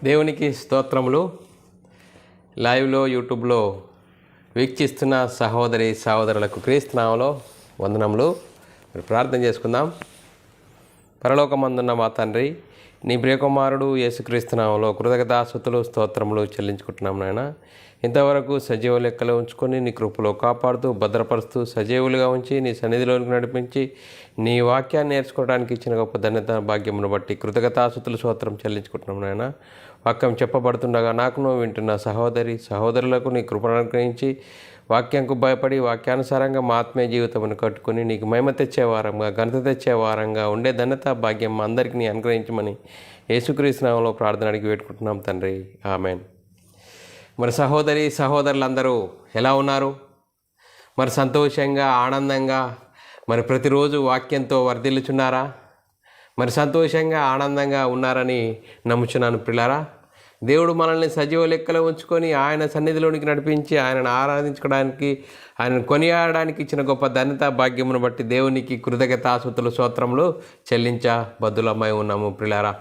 దేవునికి స్తోత్రములు. లైవ్లో యూట్యూబ్లో వీక్షిస్తున్న సహోదరులకు క్రీస్తునామములో వందనములు. మరి ప్రార్థన చేసుకుందాం. పరలోకమందున్న మా తండ్రి, నీ ప్రియకుమారుడు యేసుక్రీస్తునామములో కృతజ్ఞతాస్తుతులు స్తోత్రములు చెల్లించుకుంటున్నాం నాయన. ఇంతవరకు సజీవ లెక్కలో ఉంచుకొని నీ కృపలో కాపాడుతూ భద్రపరుస్తూ సజీవులుగా ఉంచి నీ సన్నిధిలోనికి నడిపించి నీ వాక్యాన్ని నేర్చుకోవడానికి ఇచ్చిన గొప్ప ధన్యత భాగ్యమును బట్టి కృతజ్ఞతాస్తుతులు స్తోత్రం చెల్లించుకుంటున్నాం నాయన. వాక్యం చెప్పబడుతుండగా నాకును వింటున్న సహోదరులకు నీ కృపను అనుగ్రహించి వాక్యంకు భయపడి వాక్యానుసారంగా మా ఆత్మీయ జీవితమును కట్టుకుని నీకు మహిమ తెచ్చే వారంగా ఘనత తెచ్చే వారంగా ఉండే ధన్యత భాగ్యం అందరికీ నీ అనుగ్రహించమని యేసుక్రీస్తు నామములో ప్రార్థన అడిగి పెట్టుకుంటున్నాం తండ్రి, ఆమెన్. మరి సహోదరులందరూ ఎలా ఉన్నారు? మరి సంతోషంగా ఆనందంగా మరి ప్రతిరోజు వాక్యంతో వర్ధిల్లుచున్నారా? మరి సంతోషంగా ఆనందంగా ఉన్నారని నమ్ముచున్నాను పిల్లారా. దేవుడు మనల్ని సజీవ లెక్కలో ఉంచుకొని ఆయన సన్నిధిలోనికి నడిపించి ఆయనను ఆరాధించుకోవడానికి ఆయనను కొనియాడడానికి ఇచ్చిన గొప్ప ధన్యత భాగ్యమును బట్టి దేవునికి కృతజ్ఞతాస్తుతులు స్తోత్రములు చెల్లించబద్దులమై ఉన్నాము పిల్లారా.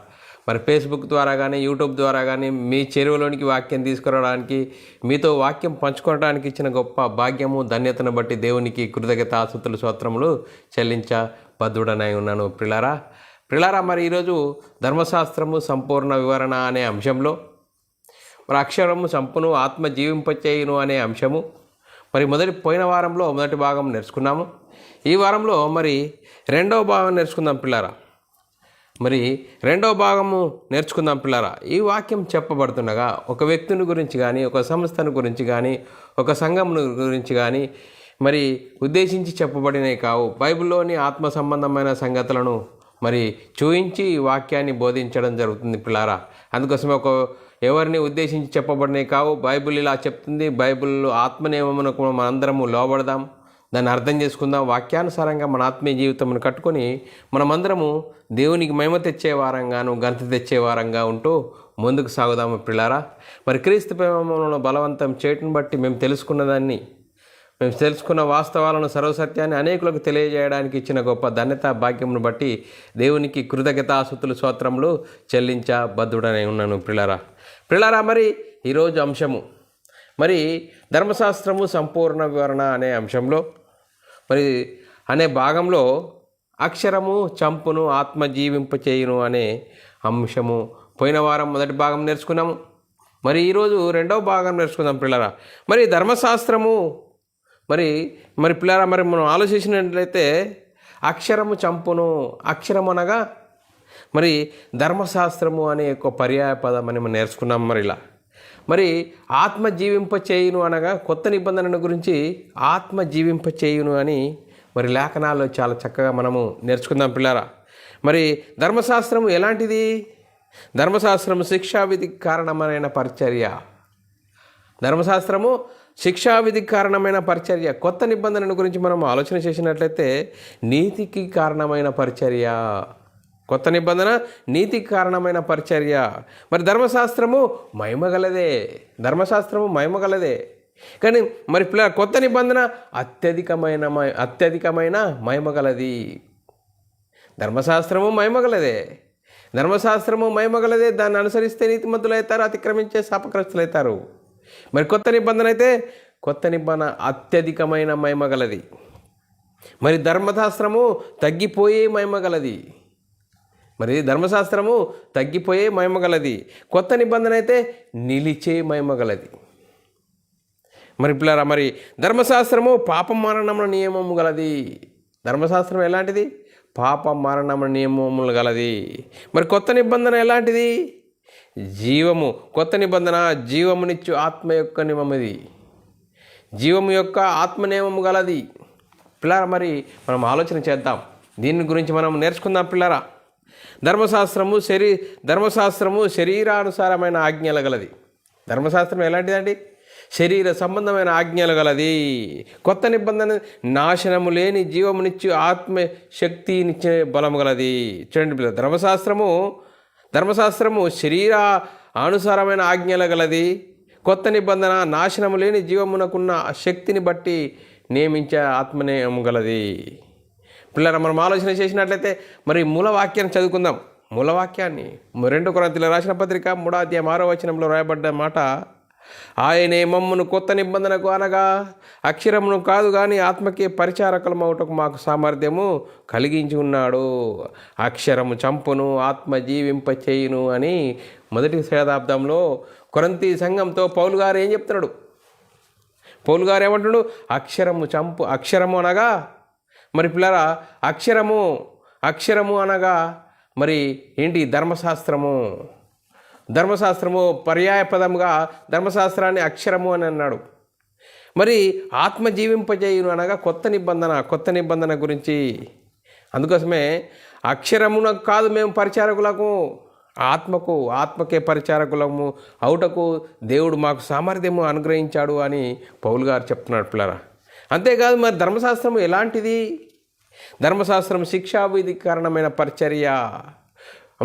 మరి ఫేస్బుక్ ద్వారా కానీ యూట్యూబ్ ద్వారా కానీ మీ చెరువులోనికి వాక్యం తీసుకురావడానికి మీతో వాక్యం పంచుకోవడానికి ఇచ్చిన గొప్ప భాగ్యము ధన్యతను బట్టి దేవునికి కృతజ్ఞతాస్తుతులు స్తోత్రములు చెల్లించబద్దుడనై ఉన్నాను పిల్లారా. మరి ఈరోజు ధర్మశాస్త్రము సంపూర్ణ వివరణ అనే అంశంలో మరి అక్షరము సంపును ఆత్మ జీవింపచేయును అనే అంశము మరి పోయిన వారంలో మొదటి భాగం నేర్చుకున్నాము. ఈ వారంలో మరి రెండవ భాగం నేర్చుకుందాం పిల్లారా. మరి రెండవ భాగము నేర్చుకుందాం పిల్లారా. ఈ వాక్యం చెప్పబడుతుండగా ఒక వ్యక్తిని గురించి కానీ ఒక సంస్థను గురించి కానీ ఒక సంఘం గురించి కానీ మరి ఉద్దేశించి చెప్పబడినవి కావు. బైబిల్లోని ఆత్మ సంబంధమైన సంగతులను మరి చూయించి ఈ వాక్యాన్ని బోధించడం జరుగుతుంది పిల్లారా. అందుకోసమే ఎవరిని ఉద్దేశించి చెప్పబడినవి కావు. బైబిల్ ఇలా చెప్తుంది. బైబిల్ ఆత్మనియమమునకు మనందరము లోబడదాం, దాన్ని అర్థం చేసుకుందాం. వాక్యానుసారంగా మన ఆత్మీయ జీవితమును కట్టుకొని మనమందరము దేవునికి మహిమ తెచ్చే వారంగాను ఘనత తెచ్చే వారంగా ఉంటూ ముందుకు సాగుదాము పిల్లారా. మరి క్రీస్తు ప్రేమను బలవంతం చేయటం బట్టి మేము తెలుసుకున్న వాస్తవాలను సర్వసత్యాన్ని అనేకులకు తెలియజేయడానికి ఇచ్చిన గొప్ప ధన్యత భాగ్యమును బట్టి దేవునికి కృతజ్ఞతాస్తుతులు స్తోత్రములు చెల్లించబద్దుడనై ఉన్నాను పిల్లారా. మరి ఈరోజు అంశము మరి ధర్మశాస్త్రము సంపూర్ణ వివరణ అనే అంశంలో మరి అనే భాగంలో అక్షరము చంపును ఆత్మ జీవింపచేయును అనే అంశము పోయిన వారం మొదటి భాగం నేర్చుకున్నాము. మరి ఈరోజు రెండవ భాగం నేర్చుకుందాం పిల్లారా. మరి ధర్మశాస్త్రము మరి పిల్లారా మరి మనం ఆలోచించినట్లయితే అక్షరము చంపును, అక్షరము అనగా మరి ధర్మశాస్త్రము అనే ఒక పర్యాయ పదం అని మనం నేర్చుకున్నాం. మరి ఆత్మ జీవింపచేయును అనగా కొత్త నిబంధనల గురించి ఆత్మ జీవింపచేయును అని మరి లేఖనాల్లో చాలా చక్కగా మనము నేర్చుకుందాం పిల్లారా. మరి ధర్మశాస్త్రము ఎలాంటిది? ధర్మశాస్త్రము శిక్షావిధికి కారణమైన పరిచర్య. ధర్మశాస్త్రము శిక్షావిధికి కారణమైన పరిచర్య. కొత్త నిబంధనల గురించి మనం ఆలోచన చేసినట్లయితే నీతికి కారణమైన పరిచర్య. కొత్త నిబంధన నీతికి కారణమైన పరిచర్య. మరి ధర్మశాస్త్రము మహిమగలదే. కానీ మరి కొత్త నిబంధన అత్యధికమైన మహిమగలది. ధర్మశాస్త్రము మహిమగలదే. దాన్ని అనుసరిస్తే నీతిమంతులు అవుతారు, అతిక్రమించే శాపగ్రస్తులు. మరి కొత్త నిబంధన అత్యధికమైన మహిమగలది. మరి ధర్మశాస్త్రము తగ్గిపోయే మహిమగలది. కొత్త నిబంధన అయితే నిలిచే మహిమగలది. మరి పిల్లరా మరి ధర్మశాస్త్రము పాప మరణముల నియమము గలది. ధర్మశాస్త్రం ఎలాంటిది? పాప మరణముల నియమములు గలది. మరి కొత్త నిబంధన ఎలాంటిది? కొత్త నిబంధన జీవమునిచ్చు ఆత్మ యొక్క నియమది. జీవము యొక్క ఆత్మ నియమము గలది. పిల్లరా మరి మనం ఆలోచన చేద్దాం, దీని గురించి మనం నేర్చుకుందాం పిల్లరా. ధర్మశాస్త్రము శరీరానుసారమైన ఆజ్ఞలు గలది. ధర్మశాస్త్రం ఎలాంటిదండి? శరీర సంబంధమైన ఆజ్ఞలు గలది. కొత్త నిబంధన నాశనము లేని జీవమునిచ్చు ఆత్మ శక్తినిచ్చే బలము గలది. చూడండి పిల్లలు, ధర్మశాస్త్రము శరీర అనుసారమైన ఆజ్ఞలు గలది. కొత్త నిబంధన నాశనము లేని జీవమునకున్న శక్తిని బట్టి నియమించే ఆత్మనేయము గలది. పిల్లరా మనం ఆలోచన చేసినట్లయితే మరి మూల వాక్యాన్ని చదువుకుందాం. మూలవాక్యాన్ని. 2 కొరింథీయులకు రాసిన పత్రిక 3:6 రాయబడ్డ మాట, ఆయనే మమ్మును కొత్త నిబంధనకు అనగా అక్షరమును కాదు కానీ ఆత్మకే పరిచారకులమవుటకు మాకు సామర్థ్యము కలిగించి ఉన్నాడు. అక్షరము చంపును, ఆత్మ జీవింపచేయును అని 1వ శతాబ్దంలో కొరింథీ సంఘంతో పౌలు గారు ఏం చెప్తున్నాడు? పౌలు గారు ఏమంటున్నాడు? అక్షరము అనగా మరి పిల్లరా, అక్షరము అనగా మరి ఏంటి? ధర్మశాస్త్రము పర్యాయ పదముగా ధర్మశాస్త్రాన్ని అక్షరము అని అన్నాడు. మరి ఆత్మ జీవింపజేయును అనగా కొత్త నిబంధన గురించి. అందుకోసమే అక్షరమునకు కాదు మేము పరిచారకులకు, ఆత్మకే పరిచారకులము అవుటకు దేవుడు మాకు సామర్థ్యము అనుగ్రహించాడు అని పౌలు గారు చెప్తున్నాడు పిల్లరా. అంతేకాదు, మరి ధర్మశాస్త్రం ఎలాంటిది? ధర్మశాస్త్రం శిక్షావిధి కారణమైన పరిచర్య.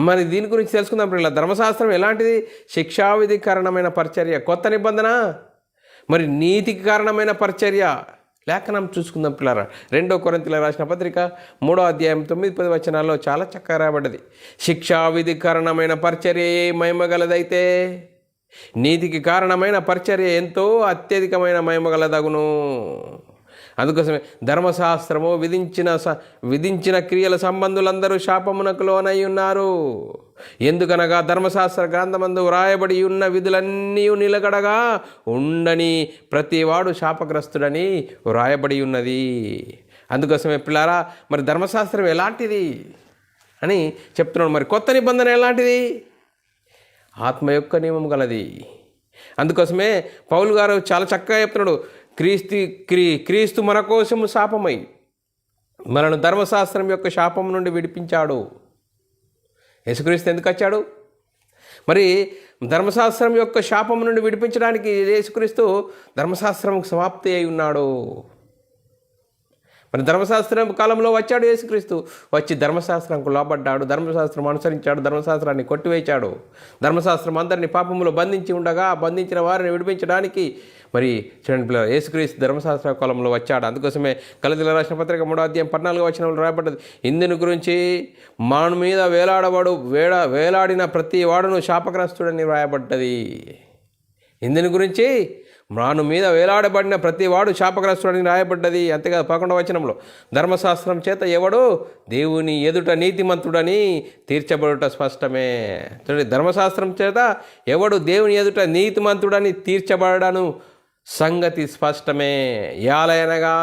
మరి దీని గురించి తెలుసుకుందాం పిల్లల. ధర్మశాస్త్రం ఎలాంటిది? శిక్షావిధి కారణమైన పరిచర్య. కొత్త నిబంధన మరి నీతికి కారణమైన పరిచర్య. లేఖనం చూసుకుందాం పిల్లరా. 2 కొరింథీయులకు రాసిన పత్రిక 3:9-10 చాలా చక్కగా రాయబడ్డది. శిక్షావిధి కారణమైన పరిచర్య మహిమగలదైతే నీతికి కారణమైన పరిచర్య ఎంతో అత్యధికమైన మహిమగలదగును. అందుకోసమే ధర్మశాస్త్రము విధించిన క్రియల సంబంధులందరూ శాపమునకు లోనై ఉన్నారు. ఎందుకనగా ధర్మశాస్త్ర గ్రంథమందు వ్రాయబడి ఉన్న విధులన్నీ నిలకడగా ఉండని ప్రతివాడు శాపగ్రస్తుడని వ్రాయబడి ఉన్నది. అందుకోసమే పిల్లారా, మరి ధర్మశాస్త్రం ఎలాంటిది అని చెప్తున్నాడు. మరి కొత్త నిబంధన ఎలాంటిది? ఆత్మ యొక్క నియమం గలది. అందుకోసమే పౌలు గారు చాలా చక్కగా చెప్తున్నాడు. క్రీస్తు మన కోసము శాపమై మనను ధర్మశాస్త్రం యొక్క శాపం నుండి విడిపించాడు. యేసుక్రీస్తు ఎందుకు వచ్చాడు? మరి ధర్మశాస్త్రం యొక్క శాపం నుండి విడిపించడానికి యేసుక్రీస్తు ధర్మశాస్త్రం సమాప్తి అయి ఉన్నాడు. మరి ధర్మశాస్త్రం కాలంలో వచ్చాడు యేసుక్రీస్తు. వచ్చి ధర్మశాస్త్రంకు లోబడ్డాడు, ధర్మశాస్త్రం అనుసరించాడు, ధర్మశాస్త్రాన్ని కొట్టివేశాడు. ధర్మశాస్త్రం అందరినీ పాపములో బంధించిన వారిని విడిపించడానికి మరి చూడండి పిల్లలు, యేసుక్రీస్తు ధర్మశాస్త్ర కాలంలో వచ్చాడు. అందుకోసమే గలతీయులకు రాసిన పత్రిక 3:14 రాయబడ్డది. ఇందుని గురించి మాను మీద వేలాడిన ప్రతి వాడును శాపగ్రస్తుడని రాయబడ్డది. ఇందుని గురించి మ్రాను మీద వేలాడబడిన ప్రతి వాడు శాపగ్రస్తుడని రాయబడ్డది. అంతేకాదు 11 ధర్మశాస్త్రం చేత ఎవడు దేవుని ఎదుట నీతిమంతుడని తీర్చబడుట స్పష్టమే. చూడండి, ధర్మశాస్త్రం చేత ఎవడు దేవుని ఎదుట నీతిమంతుడని తీర్చబడను సంగతి స్పష్టమే. యాలయనగా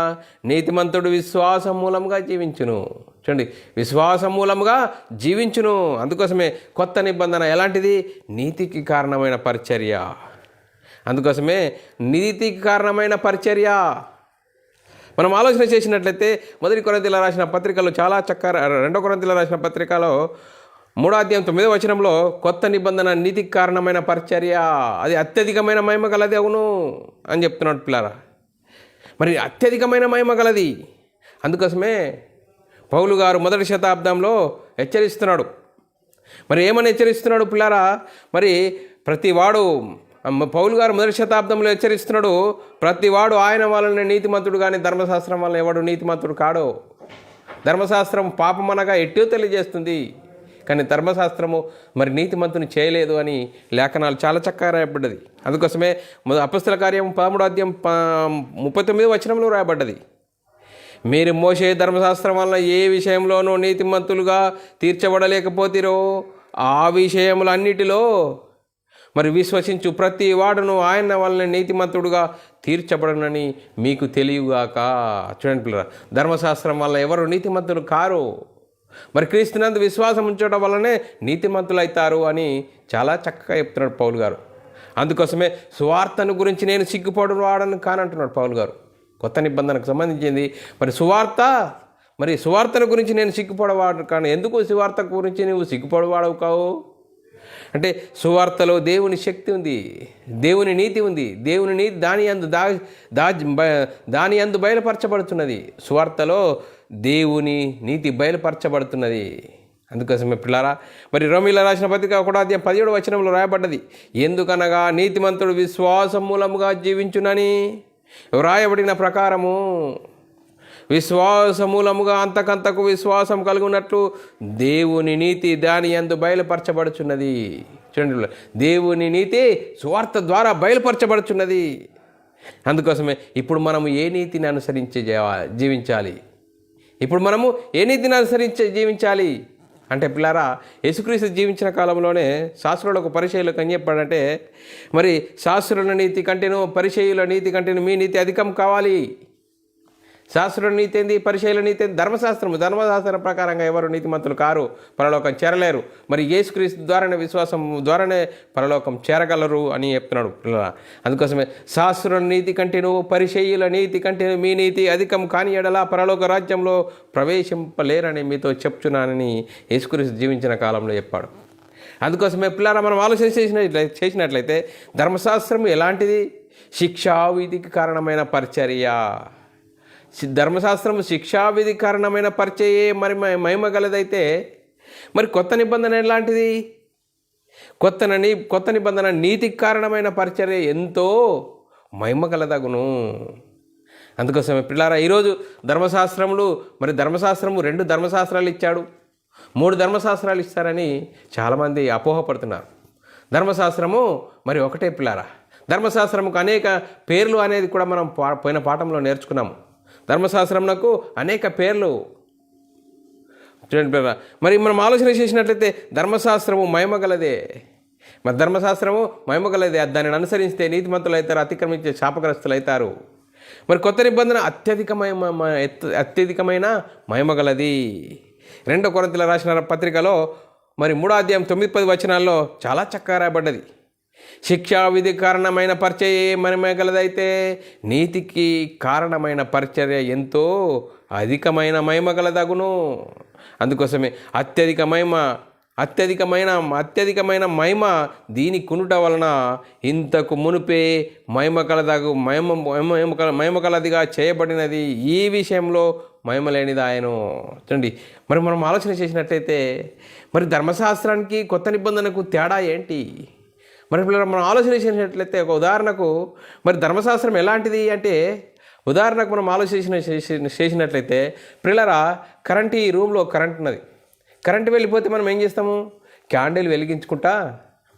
నీతిమంతుడు విశ్వాసం మూలంగా జీవించును. చూడండి, విశ్వాసం మూలంగా జీవించును. అందుకోసమే కొత్త నిబంధన ఎలాంటిది? నీతికి కారణమైన పరిచర్య. అందుకోసమే నీతికి కారణమైన పరిచర్య. మనం ఆలోచన చేసినట్లయితే 1 కొరింథీయులకు రాసిన పత్రికలో చాలా చక్కగా 2 కొరింథీయులకు రాసిన పత్రికలో 3:9 కొత్త నిబంధన నీతికి కారణమైన పరిచర్య, అది అత్యధికమైన మహిమ గలది అవును అని చెప్తున్నాడు పిల్లారా. మరి అత్యధికమైన మహిమ గలది. అందుకోసమే పౌలు గారు 1వ శతాబ్దంలో హెచ్చరిస్తున్నాడు. మరి ఏమని హెచ్చరిస్తున్నాడు పిల్లారా? మరి ప్రతివాడు పౌలు గారు 1వ శతాబ్దంలో హెచ్చరిస్తున్నాడు. ప్రతివాడు ఆయన వలన నీతిమంతుడు కానీ ధర్మశాస్త్రం వలన ఎవడు నీతిమంతుడు కాడు. ధర్మశాస్త్రం పాపమనగా ఎట్టో తెలియజేస్తుంది, కానీ ధర్మశాస్త్రము మరి నీతిమంతుని చేయలేదు అని లేఖనాలు చాలా చక్కగా రాయబడ్డది. అందుకోసమే అపొస్తలుల కార్యం 13:39 రాయబడ్డది. మీరు మోషే ధర్మశాస్త్రం వలన ఏ విషయంలోనూ నీతిమంతులుగా తీర్చబడలేకపోతిరో ఆ విషయములన్నిటిలో మరి విశ్వసించు ప్రతి వాడును ఆయన వలన నీతిమంతుడుగా తీర్చబడనని మీకు తెలియగాక. చూడండి పిల్లరా, ధర్మశాస్త్రం వల్ల ఎవరు నీతిమంతులు కారు. మరి క్రీస్తునందు విశ్వాసం ఉంచడం వల్లనే నీతిమంతులు అవుతారు అని చాలా చక్కగా చెప్తున్నాడు పౌలు గారు. అందుకోసమే సువార్తను గురించి నేను సిగ్గుపడు వాడని కానంటున్నాడు పౌలు గారు. కొత్త నిబంధనకు సంబంధించింది మరి సువార్తను గురించి నేను సిగ్గుపడవాడు కానీ. ఎందుకు సువార్త గురించి నువ్వు సిగ్గుపడవాడవు కావు అంటే, సువార్తలో దేవుని శక్తి ఉంది, దేవుని నీతి ఉంది. దేవుని నీతి దాని యందు బయలుపరచబడుతున్నది. సువార్తలో దేవుని నీతి బయలుపరచబడుతున్నది. అందుకోసమే పిల్లారా, మరి రోమీయులకు రాసిన పత్రిక 1:17 రాయబడ్డది. ఎందుకనగా నీతిమంతుడు విశ్వాసం మూలముగా జీవించునని వ్రాయబడిన ప్రకారము విశ్వాసమూలముగా అంతకంతకు విశ్వాసం కలుగునట్లు దేవుని నీతి దాని యందు బయలుపరచబడుచున్నది. చూడండి, దేవుని నీతి స్వార్థ ద్వారా బయలుపరచబడుచున్నది. అందుకోసమే ఇప్పుడు మనము ఏ నీతిని అనుసరించి జీవించాలి? ఇప్పుడు మనము ఏ నీతిని అనుసరించి జీవించాలి అంటే పిల్లారా, యేసుక్రీస్తు జీవించిన కాలంలోనే శాస్త్రులకు పరిచయులకు ఏం చెప్పాడంటే, మరి శాస్త్రుల నీతి కంటేను పరిచయుల నీతి కంటేను మీ నీతి అధికం కావాలి. శాస్త్రుల నీతి ఏంది, పరిచయుల నీతి ఏంది? ధర్మశాస్త్రం ప్రకారంగా ఎవరు నీతిమంతులు కారు, పరలోకం చేరలేరు. మరి యేసుక్రీస్తు ద్వారానే, విశ్వాసం ద్వారానే పరలోకం చేరగలరు అని చెప్తున్నాడు పిల్లల. అందుకోసమే శాస్త్రుల నీతి కంటేను పరిచయుల నీతి కంటేను మీ నీతి అధికం కాని ఎడల పరలోక రాజ్యంలో ప్రవేశింపలేరని మీతో చెప్తున్నానని యేసుక్రీస్తు జీవించిన కాలంలో చెప్పాడు. అందుకోసమే పిల్లల మనం ఆలోచన చేసినట్లయితే ధర్మశాస్త్రం ఎలాంటిది? శిక్షావిధికి కారణమైన పరిచర్య. ధర్మశాస్త్రం శిక్షావిధి కారణమైన పరిచయే మరి మహిమ గలదైతే, మరి కొత్త నిబంధన ఎలాంటిది? కొత్త నిబంధన నీతికి కారణమైన పరిచర్య ఎంతో మహిమ గలదగును. అందుకోసమే పిల్లారా, ఈరోజు ధర్మశాస్త్రములు, మరి ధర్మశాస్త్రము 2 ధర్మశాస్త్రాలు ఇచ్చాడు, 3 ధర్మశాస్త్రాలు ఇస్తారని చాలామంది అపోహపడుతున్నారు. ధర్మశాస్త్రము మరి ఒకటే పిల్లారా. ధర్మశాస్త్రముకు అనేక పేర్లు అనేది కూడా మనం పోయిన పాఠంలో నేర్చుకున్నాము. ధర్మశాస్త్రంకు అనేక పేర్లు. చూడండి పిల్లరా, మరి మనం ఆలోచన చేసినట్లయితే ధర్మశాస్త్రము మహిమగలదే. మరి ధర్మశాస్త్రము మహిమగలదే, దానిని అనుసరిస్తే నీతిమంతులు అవుతారు, అతిక్రమించే శాపగ్రస్తులు అవుతారు. మరి కొత్త నిబంధన అత్యధికమైన మహిమగలది. 2 కొరింథీయులకు రాసిన పత్రికలో మరి 3వ అధ్యాయం 9-10 వచనాల్లో చాలా చక్కగా రాయబడ్డది. శిక్షావిధి కారణమైన పరిచర్య మహిమ గలదైతే నీతికి కారణమైన పరిచర్య ఎంతో అధికమైన మహిమ గలదగును. అందుకోసమే అత్యధికమైన మహిమ దీని కొనుట వలన ఇంతకు మునుపే మహిమ కలదిగా చేయబడినది, ఈ విషయంలో మహిమ లేనిది ఆయను. చూడండి, మరి మనం ఆలోచన చేసినట్లయితే మరి ధర్మశాస్త్రానికి కొత్త నిబంధనకు తేడా ఏంటి? మరి మనం ఆలోచన చేసినట్లయితే ఒక ఉదాహరణకు మరి ధర్మశాస్త్రం ఎలాంటిది అంటే, ఉదాహరణకు మనం ఆలోచన చేసినట్లయితే పిల్లరా, ఈ రూమ్లో కరెంట్ ఉన్నది. కరెంట్ వెళ్ళిపోతే మనం ఏం చేస్తాము? క్యాండిల్ వెలిగించుకుంటా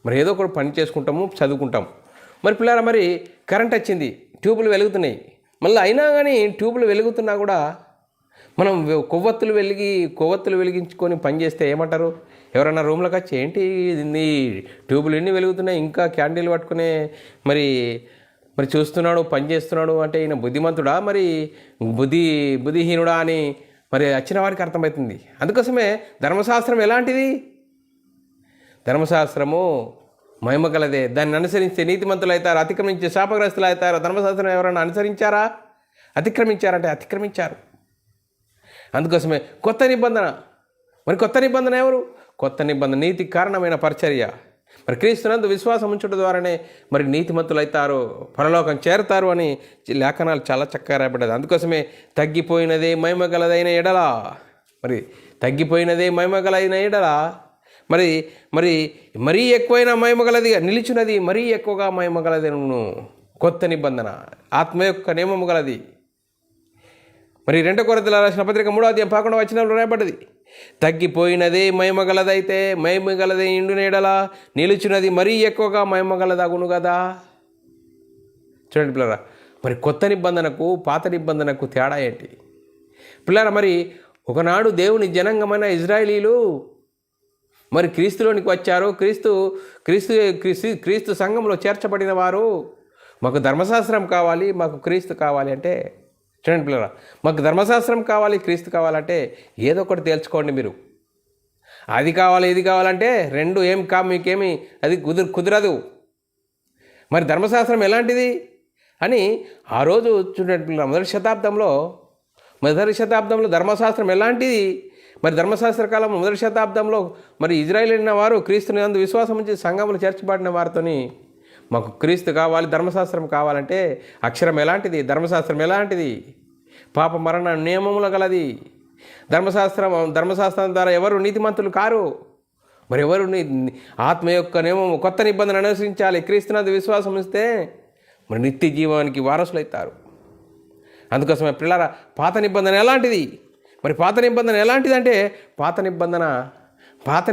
మరి ఏదో ఒకటి పని చేసుకుంటాము, చదువుకుంటాము. మరి పిల్లరా, మరి కరెంట్ వచ్చింది, ట్యూబులు వెలుగుతున్నాయి. మళ్ళీ అయినా కానీ ట్యూబులు వెలుగుతున్నా కూడా మనం కొవ్వొత్తులు వెలిగించుకొని పని చేస్తే ఏమంటారు? ఎవరన్నా రూమ్లోకి వచ్చి ఏంటి ట్యూబులు ఎన్ని వెలుగుతున్నాయి, ఇంకా క్యాండిల్ పట్టుకునే మరి చూస్తున్నాడు, పని చేస్తున్నాడు అంటే ఈయన బుద్ధిమంతుడా మరి బుద్ధిహీనుడా అని మరి వచ్చిన వారికి అర్థమవుతుంది. అందుకోసమే ధర్మశాస్త్రం ఎలాంటిది? ధర్మశాస్త్రము మహిమ గలదే, దాన్ని అనుసరిస్తే నీతిమంతులు అవుతారు, అతిక్రమించే శాపగ్రస్తులు అవుతారు. ధర్మశాస్త్రం ఎవరైనా అనుసరించారా? అతిక్రమించారంటే అతిక్రమించారు. అందుకోసమే కొత్త నిబంధన ఎవరు? కొత్త నిబంధన నీతికి కారణమైన పరిచర్య. మరి క్రీస్తునందు విశ్వాసం ఉంచడం ద్వారానే మరి నీతిమంతులు అవుతారు, పరలోకం చేరుతారు అని లేఖనాలు చాలా చక్కగా రాయబడ్డది. అందుకోసమే తగ్గిపోయినదే మహిమ గలదైన ఎడల, మరి మరీ ఎక్కువైన మహిమ గలదిగా నిలిచినది, మరీ ఎక్కువగా మహిమ గలదను కొత్త నిబంధన, ఆత్మ యొక్క నియమము గలది. మరి 2 కొరింథీయులకు రాసిన పత్రిక 3వ అధ్యాయం 11వ వచనంలో రాయబడ్డది, తగ్గిపోయినదే మహిమ గలదే ఇండు నీడల నిలుచున్నది మరీ ఎక్కువగా మహిమ గలదగును కదా. చూడండి పిల్లరా, మరి కొత్త నిబంధనకు పాత నిబంధనకు తేడా ఏంటి? పిల్లరా, మరి ఒకనాడు దేవుని జనాంగమైన ఇజ్రాయేలీలు మరి క్రీస్తులోనికి వచ్చారు. క్రీస్తు సంఘంలో చేర్చబడిన వారు మాకు ధర్మశాస్త్రం కావాలి, మాకు క్రీస్తు కావాలి అంటే, చూడండి పిల్లరా, మాకు ధర్మశాస్త్రం కావాలి, క్రీస్తు కావాలంటే ఏదో ఒకటి తేల్చుకోండి మీరు. అది కావాలి ఇది కావాలంటే రెండు మీకేమి అది కుదరదు. మరి ధర్మశాస్త్రం ఎలాంటిది అని ఆ రోజు చూడండి పిల్లరా, మొదటి శతాబ్దంలో ధర్మశాస్త్రం ఎలాంటిది? మరి ధర్మశాస్త్ర కాలం మొదటి శతాబ్దంలో మరి ఇజ్రాయేల్ అయిన వారు క్రీస్తుని నందు విశ్వాసం ఉంచి సంఘములు చేర్చబడిన వారితోని మాకు క్రీస్తు కావాలి, ధర్మశాస్త్రం కావాలంటే అక్షరం ఎలాంటిది, ధర్మశాస్త్రం ఎలాంటిది? పాప మరణ నియమముల గలది. ధర్మశాస్త్రం ద్వారా ఎవరు నీతిమంతులు కారు. మరి ఎవరు ఆత్మ యొక్క నియమము కొత్త నిబంధన అనుసరించాలి, క్రీస్తునందు విశ్వాసం ఇస్తే మరి నిత్య జీవానికి వారసులవుతారు. అందుకోసమే పిల్లరా పాత నిబంధన ఎలాంటిది? మరి పాత నిబంధన ఎలాంటిదంటే పాత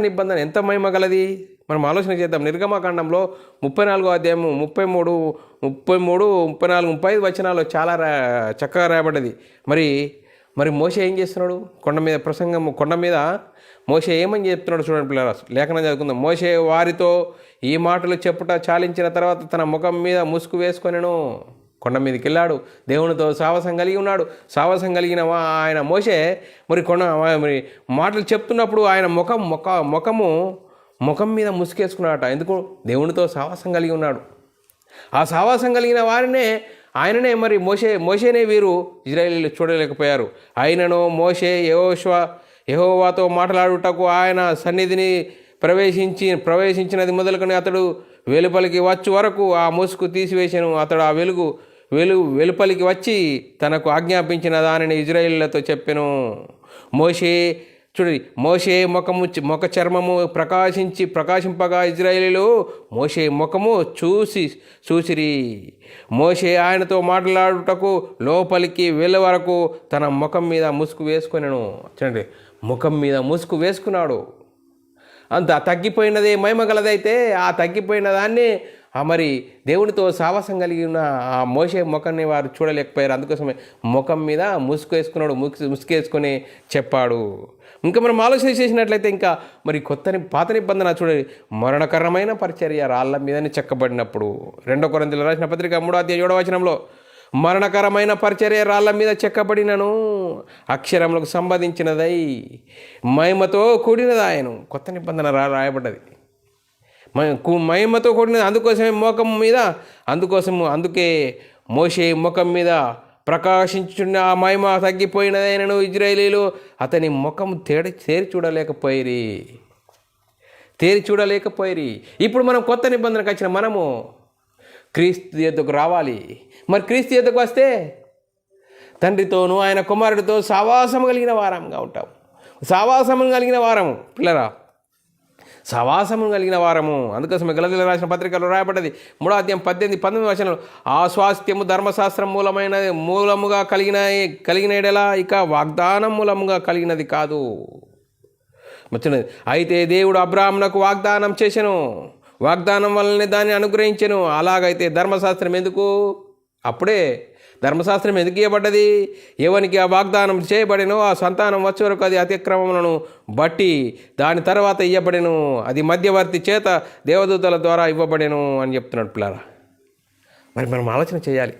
నిబంధన ఎంత మహిమ గలది మనం ఆలోచన చేద్దాం. నిర్గమకాండంలో 34వ అధ్యాయము 33, 34, 35 వచనాల్లో చాలా చక్కగా రాయబడ్డది. మరి మోషే ఏం చేస్తున్నాడు? కొండ మీద మోషే ఏమని చెప్తున్నాడు చూడండి పిల్లరా. లేఖనం చదువుకుందాం. మోషే వారితో ఈ మాటలు చెప్పుట చాలించిన తర్వాత తన ముఖం మీద ముసుగు వేసుకొనెను. కొండ మీదకి వెళ్ళాడు, దేవునితో సావాసం కలిగి ఉన్నాడు. సావాసం కలిగిన ఆయన మోషే మరి మాటలు చెప్తున్నప్పుడు ఆయన ముఖం మీద ముసుగేసుకున్నాడట. ఎందుకు? దేవునితో సావాసం కలిగి ఉన్నాడు. ఆ సావాసం కలిగిన ఆయననే మరి మోషేనే వీరు ఇజ్రాయేలీలు చూడలేకపోయారు. ఆయనను మోషే యెహోవాతో మాట్లాడుటకు ఆయన సన్నిధిని ప్రవేశించినది మొదలుకొని అతడు వెలుపలికి వచ్చే వరకు ఆ ముసుగు తీసివేశాను. అతడు ఆ వెలుపలికి వచ్చి తనకు ఆజ్ఞాపించిన దానిని ఇజ్రాయేలీలతో చెప్పెను. మోషే ముఖ చర్మము ప్రకాశింపగా ఇజ్రాయేలీలు మోషే ముఖము చూసిరి. మోషే ఆయనతో మాట్లాడుటకు లోపలికి వెళ్ళే వరకు తన ముఖం మీద ముసుగు వేసుకొనెను. చూడండి, ముఖం మీద ముసుగు వేసుకున్నాడు. అంత తగ్గిపోయినదే మహిమ గలదైతే ఆ తగ్గిపోయిన దాన్ని మరి దేవునితో సావాసం కలిగి ఉన్న ఆ మోషే ముఖాన్ని వారు చూడలేకపోయారు. అందుకోసమే ముఖం మీద ముసుగు వేసుకొని చెప్పాడు. ఇంకా మనం ఆలోచన చేసినట్లయితే ఇంకా మరి పాత నిబంధన చూడండి, మరణకరమైన పరిచర్య రాళ్ళ మీదని చెక్కబడినప్పుడు 2 కొరింథీయులకు రాసిన పత్రిక 3వ వచనంలో మరణకరమైన పరిచర్య రాళ్ళ మీద చెక్కబడినను అక్షరములకు సంబంధించినదై మహిమతో కూడినదాయను. కొత్త నిబంధన రాయబడ్డది, మహిమతో కూడినది. అందుకే మోషే ముఖం మీద ప్రకాశించున్న ఆ మహిమ తగ్గిపోయినదైనను ఇజ్రాయేలీలు అతని ముఖం తేరి చూడలేకపోయిరి. ఇప్పుడు మనం కొత్త నిబంధనకు వచ్చిన మనము క్రీస్తు యొద్దకు రావాలి. మరి క్రీస్తు యొద్దకు వస్తే తండ్రితోనూ ఆయన కుమారుడితో సావాసము కలిగిన వారంగా ఉంటాం. సావాసము కలిగిన వారము పిల్లరా, సవాసము కలిగిన వారము. అందుకోసమే గలతీయులకు రాసిన పత్రికలో రాయబడ్డది 3వ అధ్యాయం 18-19 వచనాలు, ఆ స్వాస్థ్యము ధర్మశాస్త్రం మూలముగా కలిగిన ఎడల ఇక వాగ్దానం మూలముగా కలిగినది కాదు. వచ్చినది అయితే దేవుడు అబ్రాహామునకు వాగ్దానం చేసెను, వాగ్దానం వల్లనే దాన్ని అనుగ్రహించెను. అలాగైతే ధర్మశాస్త్రం ఎందుకు? అప్పుడే ధర్మశాస్త్రం ఎందుకు ఇవ్వబడ్డది? ఎవరికి ఆ వాగ్దానం చేయబడినో ఆ సంతానం వచ్చే వరకు అది అతిక్రమములను బట్టి దాని తర్వాత ఇవ్వబడెను. అది మధ్యవర్తి చేత దేవదూతల ద్వారా ఇవ్వబడెను అని చెప్తున్నాడు పిల్లారా. మరి మనం ఆలోచన చేయాలి.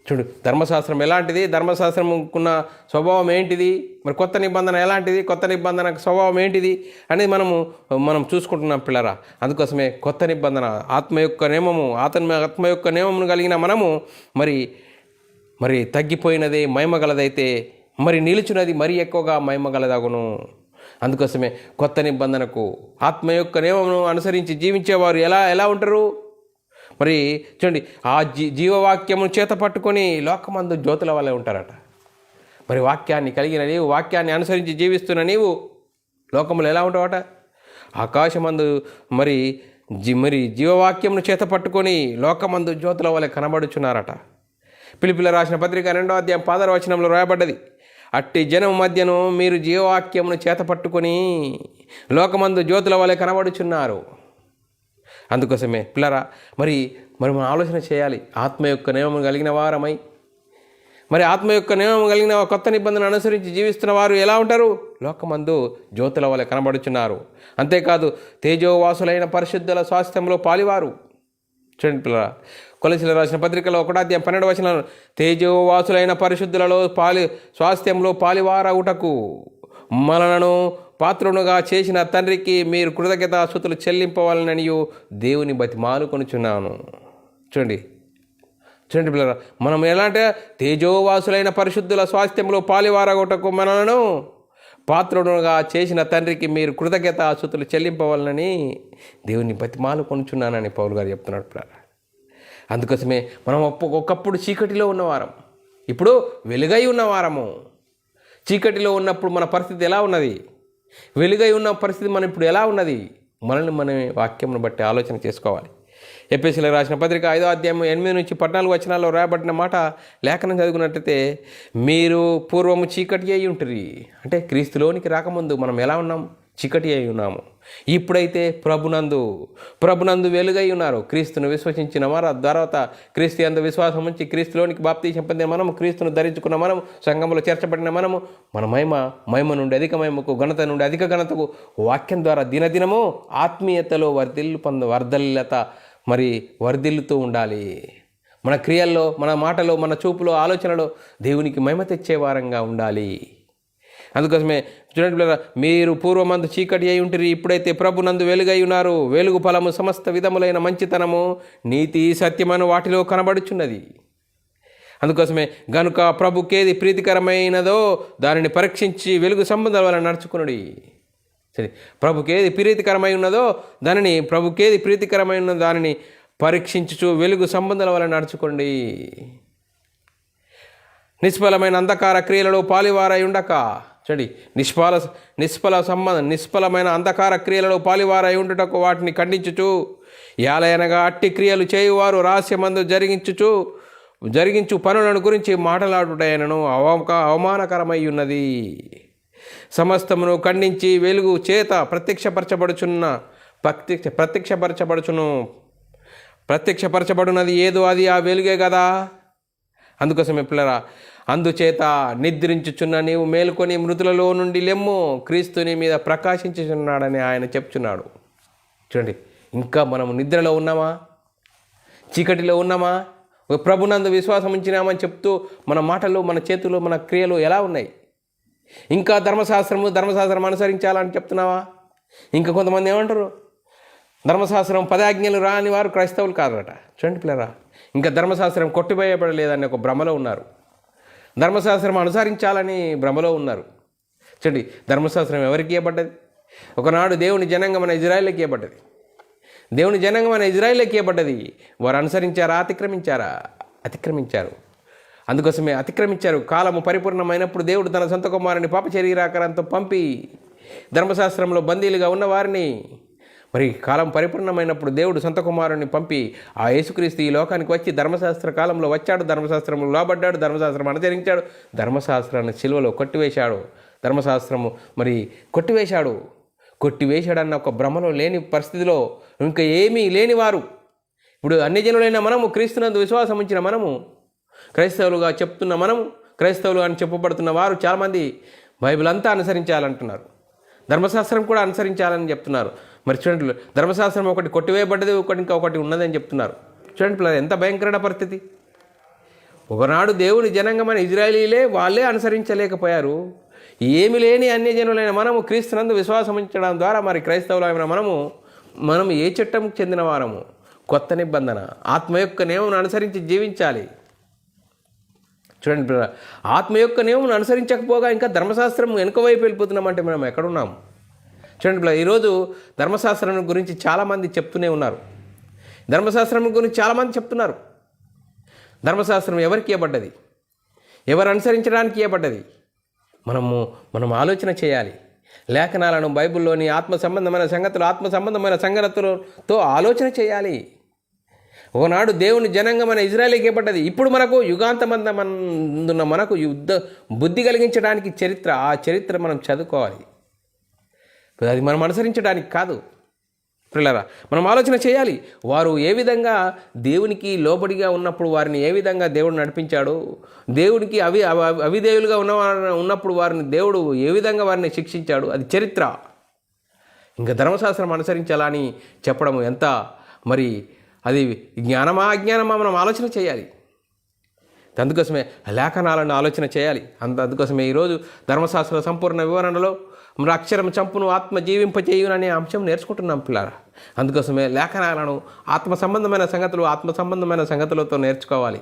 చూడు, ధర్మశాస్త్రం ఎలాంటిది, ధర్మశాస్త్రంకున్న స్వభావం ఏంటిది, మరి కొత్త నిబంధన ఎలాంటిది, కొత్త నిబంధన స్వభావం ఏంటిది అనేది మనం చూసుకుంటున్నాం పిల్లరా. అందుకోసమే కొత్త నిబంధన ఆత్మ యొక్క నియమమును కలిగిన మనము మరి తగ్గిపోయినదే మహిమగలదైతే మరి నిలుచున్నది మరి ఎక్కువగా మహిమగలదగును. అందుకోసమే కొత్త నిబంధనకు ఆత్మ యొక్క నియమమును అనుసరించి జీవించేవారు ఎలా ఉంటారు? మరి చూడండి, ఆ జీవవాక్యమును చేత పట్టుకొని లోకమందు జ్యోతుల వల్లే ఉంటారట. మరి వాక్యాన్ని కలిగిన నీవు, వాక్యాన్ని అనుసరించి జీవిస్తున్న నీవు లోకములు ఎలా ఉంటావట? ఆకాశమందు మరి జీవవాక్యమును చేత పట్టుకొని లోకమందు జ్యోతుల వల్లే కనబడుచున్నారట. ఫిలిప్పీయులకు రాసిన పత్రిక 2వ అధ్యాయం 16వ వచనంలో రాయబడ్డది, అట్టి జనం మధ్యను మీరు జీవవాక్యమును చేత పట్టుకొని లోకమందు జ్యోతుల వల్లే కనబడుచున్నారు. అందుకోసమే పిల్లరా మరి మనం ఆలోచన చేయాలి. ఆత్మ యొక్క నియమం కలిగిన వారమై ఆత్మ యొక్క నియమం కలిగిన కొత్త నిబంధన అనుసరించి జీవిస్తున్న వారు ఎలా ఉంటారు? లోకమందు జ్యోతుల వలె కనబడుచున్నారు. అంతేకాదు తేజోవాసులైన పరిశుద్ధుల స్వాస్థ్యంలో పాలివారు. చూడండి పిల్లరా, కొలసీయులకు రాసిన పత్రికలో 1వ అధ్యాయం 12వ వచనం, తేజోవాసులైన పరిశుద్ధులలో స్వాస్థ్యంలో పాలివారగుటకు మనలను పాత్రునుగా చేసిన తండ్రికి మీరు కృతజ్ఞతాస్తుతులు చెల్లింపవాలననియు దేవుని బతిమాలుకొనుచున్నాను. చూడండి పిల్లరా, మనం ఎలాంటి తేజోవాసులైన పరిశుద్ధుల స్వాస్థ్యంలో పాలివారగొట్టకు మనలను పాత్రునుగా చేసిన తండ్రికి మీరు కృతజ్ఞతాస్తుతులు చెల్లింపవాలనని దేవుని బతిమాలుకొనుచున్నానని పౌలు గారు చెప్తున్నాడు పిల్లరా. అందుకోసమే మనం ఒకప్పుడు చీకటిలో ఉన్నవారం, ఇప్పుడు వెలుగై ఉన్నవారము. చీకటిలో ఉన్నప్పుడు మన పరిస్థితి ఎలా ఉన్నది? వెలుగై ఉన్న పరిస్థితి మనం ఇప్పుడు ఎలా ఉన్నది? మనల్ని మన వాక్యంను బట్టి ఆలోచన చేసుకోవాలి. ఎఫెసీయులకు రాసిన పత్రిక 5వ అధ్యాయం 8-14 వచనాల్లో రాయబడిన మాట లేఖనం చదువుకున్నట్టయితే, మీరు పూర్వము చీకటి అయి ఉంటుంది. అంటే క్రీస్తులోనికి రాకముందు మనం ఎలా ఉన్నాం? చీకటి అయి ఉన్నాము. ఇప్పుడైతే ప్రభునందు వెలుగై ఉన్నారు. క్రీస్తును విశ్వసించిన వారు, తర్వాత క్రీస్తు యందు విశ్వాసం ఉంచి క్రీస్తులోనికి బాప్తీసం పొందిన మనము, క్రీస్తును ధరించుకున్న మనము, సంఘములో చేర్చబడిన మనము, మన మహిమ నుండి అధిక మహిమకు, ఘనత నుండి అధిక ఘనతకు వాక్యం ద్వారా దినదినము ఆత్మీయతలో వర్ధిల్లుతూ ఉండాలి. మన క్రియల్లో, మన మాటలో, మన చూపులో, ఆలోచనలో దేవునికి మహిమ తెచ్చే వారంగా ఉండాలి. అందుకోసమే చూడండి, మీరు పూర్వమందు చీకటి అయి ఉంటుంది, ఇప్పుడైతే ప్రభునందు వెలుగై ఉన్నారు. వెలుగు ఫలము సమస్త విధములైన మంచితనము, నీతి, సత్యమైన వాటిలో కనబడుచున్నది. అందుకోసమే గనుక ప్రభుకేది ప్రీతికరమైనదో దానిని పరీక్షించి వెలుగు సంబంధాల వల్ల నడుచుకునుడి. సరే, ప్రభుకేది ప్రీతికరమైన దానిని పరీక్షించుచు వెలుగు సంబంధాల వల్ల నడుచుకోండి. నిష్ఫలమైన అంధకార క్రియలలో పాలివారై ఉండక, చూడండి, నిష్ఫలమైన అంధకార క్రియలలో పాలివారై ఉండుటకు వాటిని ఖండించుచు, యాలయనగా అట్టి క్రియలు చేయువారు రహస్యమందు జరిగించు పనులను గురించి మాట్లాడుటైనను అవమానకరమై ఉన్నది. సమస్తమును ఖండించి వెలుగు చేత ప్రత్యక్షపరచబడున్నది ఏదో అది ఆ వెలుగే కదా. అందుకోసమే పిల్లరా, అందుచేత నిద్రించుచున్న నీవు మేలుకొని మృతులలో నుండి లెమ్ము, క్రీస్తుని మీద ప్రకాశించుచున్నాడని ఆయన చెప్తున్నాడు. చూడండి, ఇంకా మనము నిద్రలో ఉన్నామా? చీకటిలో ఉన్నామా? ప్రభునందు విశ్వాసం ఉంచినామని చెప్తూ మన మాటలు, మన చేతులు, మన క్రియలు ఎలా ఉన్నాయి? ఇంకా ధర్మశాస్త్రం అనుసరించాలని చెప్తున్నావా? ఇంకా కొంతమంది ఏమంటారు, ధర్మశాస్త్రం 10 ఆజ్ఞలు రాని వారు క్రైస్తవులు కాదట. చూడండి పిల్లరా, ఇంకా ధర్మశాస్త్రం కొట్టివేయబడలేదని ఒక భ్రమలో ఉన్నారు. ధర్మశాస్త్రం అనుసరించాలని భ్రమలో ఉన్నారు. చూడండి, ధర్మశాస్త్రం ఎవరికి ఇవ్వబడ్డది? ఒకనాడు దేవుని జనాంగమైన ఇజ్రాయేలుకి ఇవ్వబడ్డది. దేవుని జనాంగమైన ఇజ్రాయేలుకి ఇవ్వబడ్డది. వారు అనుసరించారా? అతిక్రమించారు. అందుకోసమే అతిక్రమించారు. కాలము పరిపూర్ణమైనప్పుడు దేవుడు తన సొంత కుమారుని పాప శరీరాకారంతో పంపి ధర్మశాస్త్రంలో బందీలుగా ఉన్న వారిని, మరి కాలం పరిపూర్ణమైనప్పుడు దేవుడు సొంత కుమారుని పంపి ఆ యేసుక్రీస్తు ఈ లోకానికి వచ్చి ధర్మశాస్త్ర కాలంలో వచ్చాడు, ధర్మశాస్త్రంలో లోబడ్డాడు, ధర్మశాస్త్రం అనుసరించాడు, ధర్మశాస్త్రాన్ని సిలువలో కొట్టివేశాడు. ధర్మశాస్త్రము మరి కొట్టివేశాడన్న ఒక భ్రమలో లేని పరిస్థితిలో, ఇంకా ఏమీ లేనివారు ఇప్పుడు అన్ని జనులైన మనము, క్రీస్తునందు విశ్వాసం ఉంచిన మనము, క్రైస్తవులుగా చెప్తున్న మనము, క్రైస్తవులు అని చెప్పబడుతున్న వారు చాలామంది బైబిల్ అంతా అనుసరించాలంటున్నారు, ధర్మశాస్త్రం కూడా అనుసరించాలని చెప్తున్నారు. మరి చూడండి, ధర్మశాస్త్రం ఒకటి కొట్టివేయబడ్డది, ఇంకొకటి ఉన్నదని చెప్తున్నారు. చూడండి పిల్లలు, ఎంత భయంకరమైన పరిస్థితి. ఒకనాడు దేవుని జనాంగమైన ఇజ్రాయేలీలే వాళ్ళే అనుసరించలేకపోయారు. ఏమి లేని అన్య జనులైన మనము క్రీస్తునందు విశ్వాసం ఉంచడం ద్వారా మరి క్రైస్తవులైన మనం ఏ చట్టంకి చెందిన వారము? కొత్త నిబంధన, ఆత్మ యొక్క నియమం అనుసరించి జీవించాలి. చూడండి, ఆత్మ యొక్క నియమం అనుసరించకపోగా ఇంకా ధర్మశాస్త్రం వెనుక వైపు వెళ్ళిపోతున్నామంటే మనం ఎక్కడున్నాము? చూడండి, ఈరోజు ధర్మశాస్త్రం గురించి చాలామంది చెప్తూనే ఉన్నారు. ధర్మశాస్త్రం గురించి చాలామంది చెప్తున్నారు. ధర్మశాస్త్రం ఎవరికి ఇవ్వబడ్డది? ఎవరు అనుసరించడానికి ఇవ్వబడ్డది? మనం ఆలోచన చేయాలి. లేఖనాలను, బైబిల్లోని ఆత్మ సంబంధమైన సంగతులతో ఆలోచన చేయాలి. ఒకనాడు దేవుని జనాంగమైన ఇజ్రాయేలుకి ఇవ్వబడ్డది. ఇప్పుడు మనకు యుగాంతమందున్న మనకు బుద్ధి కలిగించడానికి ఆ చరిత్ర మనం చదువుకోవాలి. అది మనం అనుసరించడానికి కాదు పిల్లరా. మనం ఆలోచన చేయాలి. వారు ఏ విధంగా దేవునికి లోబడిగా ఉన్నప్పుడు వారిని ఏ విధంగా దేవుడు నడిపించాడు, దేవునికి అవిధేయులుగా ఉన్నప్పుడు వారిని దేవుడు ఏ విధంగా వారిని శిక్షించాడు, అది చరిత్ర. ఇంకా ధర్మశాస్త్రం అనుసరించాలని చెప్పడం ఎంత మరి అది జ్ఞానమా అజ్ఞానమా మనం ఆలోచన చేయాలి. అందుకోసమే లేఖనాలను ఆలోచన చేయాలి. అందుకోసమే ఈరోజు ధర్మశాస్త్ర సంపూర్ణ వివరణలో మన అక్షరం చంపును ఆత్మ జీవింపచేయును అనే అంశం నేర్చుకుంటున్నాం పిల్లరా. అందుకోసమే లేఖనాలను ఆత్మ సంబంధమైన సంగతులతో నేర్చుకోవాలి.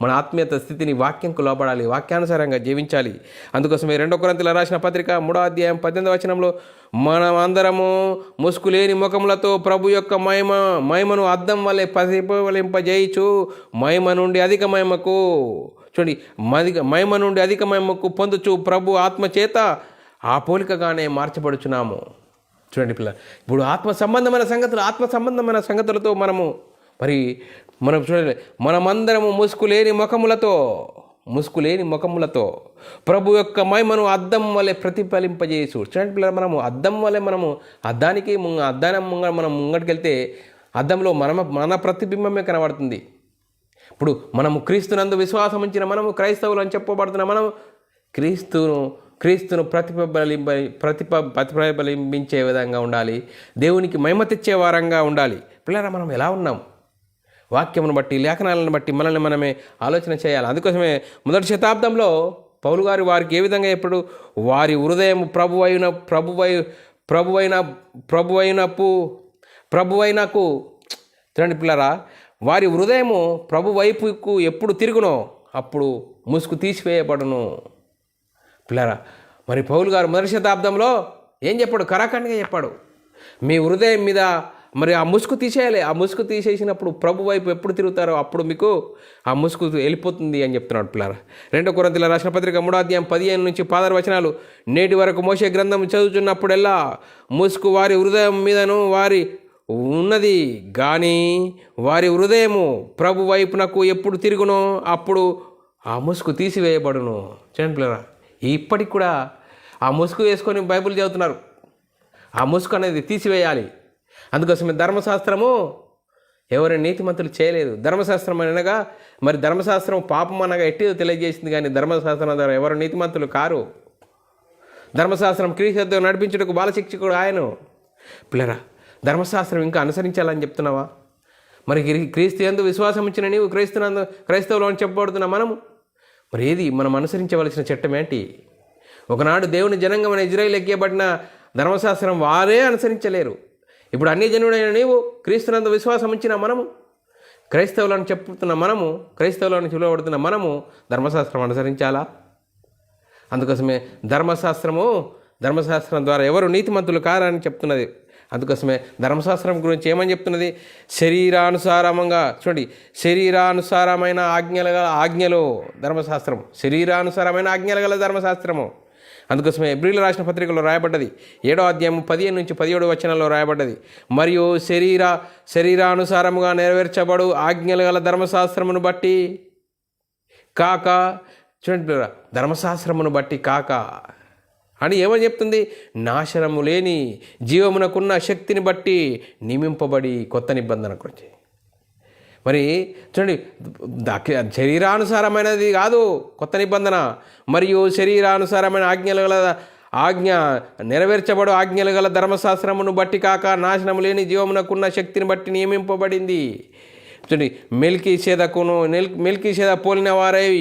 మన ఆత్మీయత స్థితిని వాక్యంకు లోబడాలి, వాక్యానుసారంగా జీవించాలి. అందుకోసమే 2 కొరింథీయులకు రాసిన పత్రిక 3వ అధ్యాయం 18వ వచనంలో, మనమందరము ముసుకులేని ముఖములతో ప్రభు యొక్క మహిమను అద్దం వలె ప్రతిఫలింపజేయుచు మహిమ నుండి అధిక మహిమకు, చూడండి, మహిమ నుండి అధిక మహిమకు పొందుచు ప్రభు ఆత్మచేత ఆ పోలికగానే మార్చబడుచున్నాము. చూడండి పిల్ల, ఇప్పుడు ఆత్మ సంబంధమైన సంగతులతో మనము మరి మనం చూడండి, మనమందరము ముసుకులేని ముఖములతో ప్రభు యొక్క మహిమను అద్దం వలె ప్రతిఫలింపజేసు. చూడండి పిల్లలు, మనము అద్దం వలె అద్దానికి మనం ముంగటికి వెళ్తే అద్దంలో మన ప్రతిబింబమే కనబడుతుంది. ఇప్పుడు మనము క్రీస్తునందు విశ్వాసం ఉంచిన మనము క్రైస్తవులు అని చెప్పబడుతున్న మనం క్రీస్తును ప్రతిఫలించే విధంగా ఉండాలి. దేవునికి మహిమ తెచ్చే వారంగా ఉండాలి. పిల్లరా, మనం ఎలా ఉన్నాం? వాక్యమును బట్టి, లేఖనాలను బట్టి మనల్ని మనమే ఆలోచన చేయాలి. అందుకోసమే మొదటి శతాబ్దంలో పౌలు గారు వారికి ఏ విధంగా ఎప్పుడు వారి హృదయం ప్రభువైనకు చూడండి పిల్లరా, వారి హృదయము ప్రభు వైపుకు ఎప్పుడు తిరుగునో అప్పుడు ముసుగు తీసివేయబడును. పిల్లరా, మరి పౌలు గారు మొదటి శతాబ్దంలో ఏం చెప్పాడు? కరాఖండిగా చెప్పాడు, మీ హృదయం మీద మరి ఆ ముసుగు తీసేయాలి. ఆ ముసుగు తీసేసినప్పుడు ప్రభు వైపు ఎప్పుడు తిరుగుతారో అప్పుడు మీకు ఆ ముసుగు వెళ్ళిపోతుంది అని చెప్తున్నాడు. పిల్లరా, 2 కొరింథీయుల రాసిన పత్రిక 3:15 నుంచి 16 వచనాలు, నేటి వరకు మోషే గ్రంథం చదువుతున్నప్పుడెల్లా ముసుగు వారి హృదయం మీదను వారి ఉన్నది, కానీ వారి హృదయము ప్రభు వైపునకు ఎప్పుడు తిరుగునో అప్పుడు ఆ ముసుగు తీసివేయబడును. చూడండి పిల్లరా, ఇప్పటికి కూడా ఆ ముసుగు వేసుకొని బైబిల్ చదువుతున్నారు. ఆ ముసుగు అనేది తీసివేయాలి. అందుకోసమే ధర్మశాస్త్రము ఎవరి నీతిమంతులు చేయలేదు. ధర్మశాస్త్రం అనగా మరి ధర్మశాస్త్రం పాపం అనగా ఎట్టిదో తెలియజేసింది, కానీ ధర్మశాస్త్రం ద్వారా ఎవరు నీతిమంతులు కారు. ధర్మశాస్త్రం క్రీస్తు నడిపించుటకు బాలశిక్షకుడు ఆయన. పిల్లరా, ధర్మశాస్త్రం ఇంకా అనుసరించాలని చెప్తున్నావా? మరి క్రీస్తు యందు విశ్వాసం ఇచ్చిన నీవు క్రైస్తవులు అని చెప్పబడుతున్నా మనము మరి ఏది మనం అనుసరించవలసిన చట్టం ఏంటి? ఒకనాడు దేవుని జనాంగమైన ఇజ్రాయేల్ ఎక్కబడిన ధర్మశాస్త్రం వారే అనుసరించలేరు. ఇప్పుడు అన్ని జనుడైన నీవు క్రీస్తునందు విశ్వాసం ఉంచిన మనము క్రైస్తవులను చెప్పుతున్న మనము క్రైస్తవులను పిలువబడుతున్న మనము ధర్మశాస్త్రం అనుసరించాలా? అందుకోసమే ధర్మశాస్త్రం ద్వారా ఎవరు నీతిమంతులు కారని చెప్తున్నది. అందుకోసమే ధర్మశాస్త్రం గురించి ఏమని చెప్తున్నది? శరీరానుసారంగా చూడండి, శరీరానుసారమైన ఆజ్ఞలు ధర్మశాస్త్రం, శరీరానుసారమైన ఆజ్ఞలు గల ధర్మశాస్త్రము. అందుకోసమే ఎబ్రీలు రాసిన పత్రికలో రాయబడ్డది 7వ అధ్యాయం 15 నుంచి 17 వచనాల్లో రాయబడ్డది. మరియు శరీరానుసారముగా నెరవేర్చబడు ఆజ్ఞలు గల ధర్మశాస్త్రమును బట్టి కాక, చూడండి ధర్మశాస్త్రమును బట్టి కాక అని ఏమని చెప్తుంది? నాశనము లేని జీవమునకున్న శక్తిని బట్టి నియమింపబడి కొత్త నిబంధన గురించి. మరి చూడండి, శరీరానుసారమైనది కాదు కొత్త నిబంధన, మరియు శరీరానుసారమైన ఆజ్ఞ నెరవేర్చబడు ఆజ్ఞలు గల ధర్మశాస్త్రమును బట్టి కాక నాశనము లేని జీవమునకున్న శక్తిని బట్టి నియమింపబడింది. చూడండి, మెల్కీషేద పోలిన వారై